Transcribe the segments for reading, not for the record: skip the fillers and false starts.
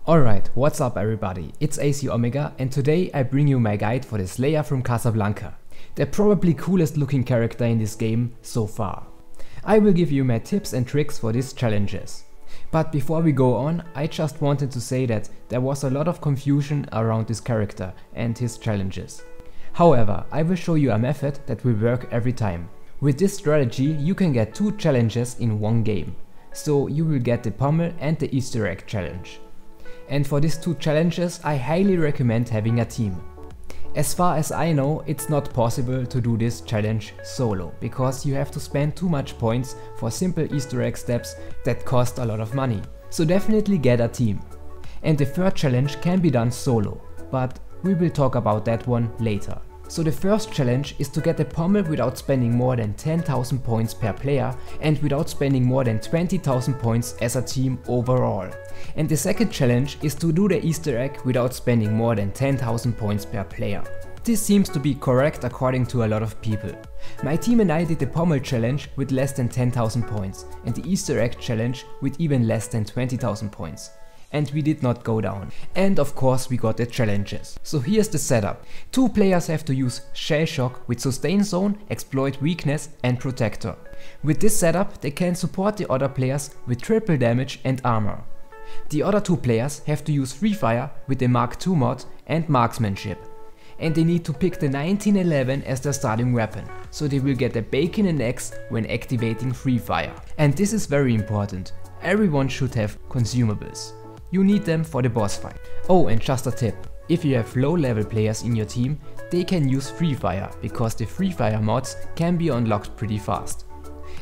Alright, what's up everybody, it's AC Omega and today I bring you my guide for the Slayer from Casablanca, the probably coolest looking character in this game so far. I will give you my tips and tricks for these challenges. But before we go on, I just wanted to say that there was a lot of confusion around this character and his challenges. However, I will show you a method that will work every time. With this strategy you can get 2 challenges in one game. So you will get the pommel and the Easter egg challenge. And for these 2 challenges I highly recommend having a team. As far as I know, it's not possible to do this challenge solo, because you have to spend too much points for simple Easter egg steps that cost a lot of money. So definitely get a team. And the 3rd challenge can be done solo, but we will talk about that one later. So the first challenge is to get the pommel without spending more than 10,000 points per player and without spending more than 20,000 points as a team overall. And the second challenge is to do the Easter egg without spending more than 10,000 points per player. This seems to be correct according to a lot of people. My team and I did the pommel challenge with less than 10,000 points and the Easter egg challenge with even less than 20,000 points. And we did not go down. And of course we got the challenges. So here's the setup. 2 players have to use Shell Shock with Sustain Zone, Exploit Weakness and Protector. With this setup they can support the other players with triple damage and armor. The other 2 players have to use Free Fire with the Mark II mod and Marksmanship. And they need to pick the 1911 as their starting weapon, so they will get a bacon and eggs when activating Free Fire. And this is very important, everyone should have consumables. You need them for the boss fight. Oh, and just a tip, if you have low level players in your team, they can use Free Fire, because the Free Fire mods can be unlocked pretty fast.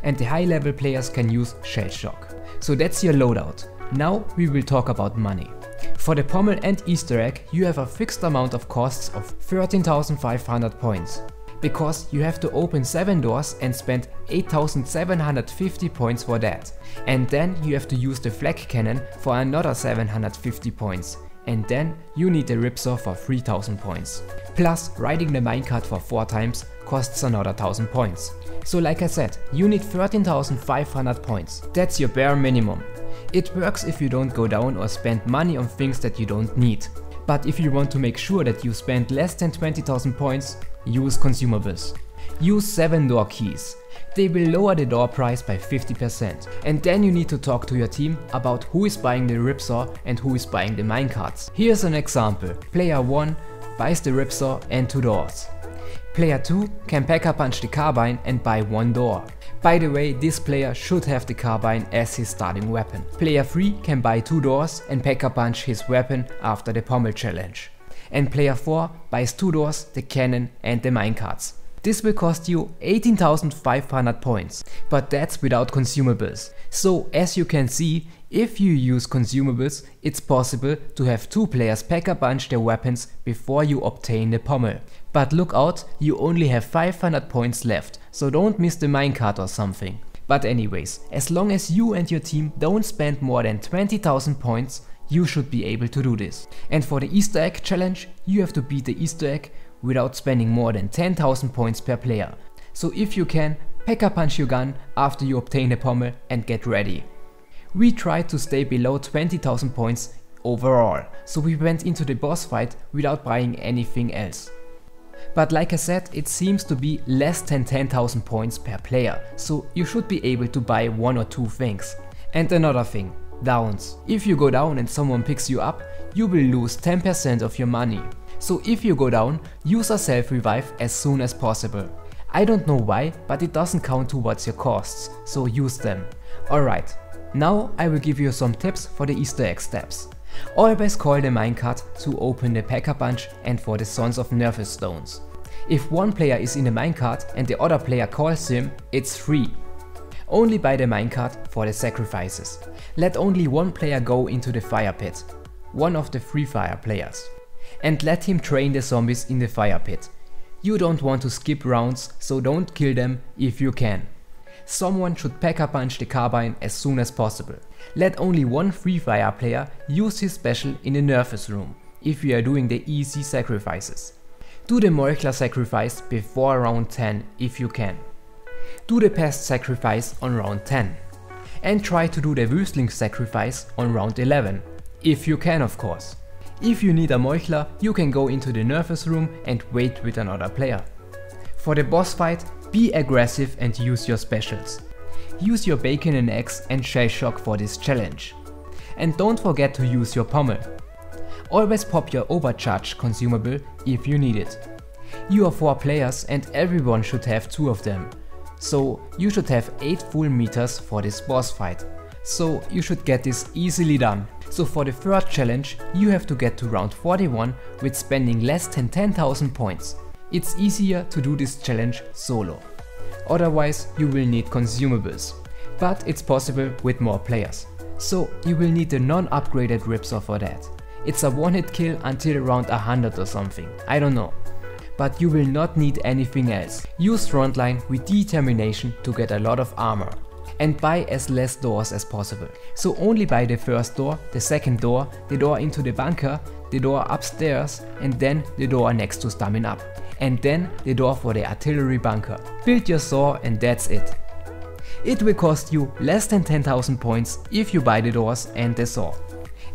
And the high level players can use Shell Shock. So that's your loadout. Now we will talk about money. For the pommel and Easter egg you have a fixed amount of costs of 13,500 points. Because you have to open 7 doors and spend 8,750 points for that. And then you have to use the flak cannon for another 750 points. And then you need the Ripsaw for 3,000 points. Plus riding the minecart for 4 times costs another 1,000 points. So like I said, you need 13,500 points. That's your bare minimum. It works if you don't go down or spend money on things that you don't need. But if you want to make sure that you spend less than 20,000 points, use consumables. Use 7 door keys. They will lower the door price by 50%. And then you need to talk to your team about who is buying the Ripsaw and who is buying the minecarts. Here's an example. Player 1 buys the Ripsaw and 2 doors. Player 2 can Pack-a-Punch the carbine and buy 1 door. By the way, this player should have the carbine as his starting weapon. Player 3 can buy 2 doors and Pack-a-Punch his weapon after the pommel challenge. And player 4 buys 2 doors, the cannon and the minecarts. This will cost you 18,500 points, but that's without consumables. So as you can see, if you use consumables, it's possible to have 2 players Pack-a-Punch their weapons before you obtain the pommel. But look out, you only have 500 points left, so don't miss the minecart or something. But anyways, as long as you and your team don't spend more than 20,000 points, you should be able to do this. And for the Easter egg challenge, you have to beat the Easter egg without spending more than 10,000 points per player. So if you can, Pack-a-Punch your gun after you obtain the pommel and get ready. We tried to stay below 20,000 points overall, so we went into the boss fight without buying anything else. But like I said, it seems to be less than 10,000 points per player, so you should be able to buy 1 or 2 things. And another thing, downs. If you go down and someone picks you up, you will lose 10% of your money. So if you go down, use a self-revive as soon as possible. I don't know why, but it doesn't count towards your costs, so use them. Alright, now I will give you some tips for the Easter egg steps. Always call the minecart to open the Pack-a-Punch and for the Sons of Nervous Stones. If one player is in the minecart and the other player calls him, it's free. Only buy the minecart for the sacrifices. Let only one player go into the fire pit, one of the Free Fire players. And let him train the zombies in the fire pit. You don't want to skip rounds, so don't kill them if you can. Someone should Pack-a-Punch the carbine as soon as possible. Let only one Free Fire player use his special in the nervous room, if you are doing the easy sacrifices. Do the Moikler sacrifice before round 10 if you can. Do the Pest sacrifice on round 10. And try to do the Wüstling sacrifice on round 11. If you can, of course. If you need a Meuchler, you can go into the nervous room and wait with another player. For the boss fight, be aggressive and use your specials. Use your bacon and eggs and shell shock for this challenge. And don't forget to use your pommel. Always pop your overcharged consumable if you need it. You are 4 players and everyone should have 2 of them. So you should have 8 full meters for this boss fight. So you should get this easily done. So for the third challenge, you have to get to round 41 with spending less than 10,000 points. It's easier to do this challenge solo. Otherwise you will need consumables. But it's possible with more players. So you will need the non-upgraded Ripsaw for that. It's a one-hit kill until around 100 or something, I don't know. But you will not need anything else. Use frontline with determination to get a lot of armor. And buy as less doors as possible. So only buy the first door, the second door, the door into the bunker, the door upstairs and then the door next to Stamina Up. And then the door for the artillery bunker. Build your saw and that's it. It will cost you less than 10,000 points if you buy the doors and the saw.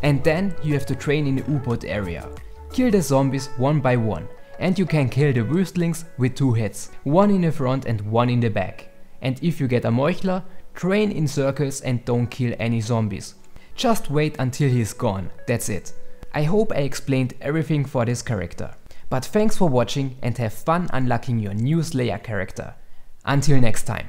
And then you have to train in the U-boat area. Kill the zombies one by one. And you can kill the worstlings with 2 hits. One in the front and one in the back. And if you get a Meuchler, train in circles and don't kill any zombies. Just wait until he's gone, that's it. I hope I explained everything for this character. But thanks for watching and have fun unlocking your new Slayer character. Until next time.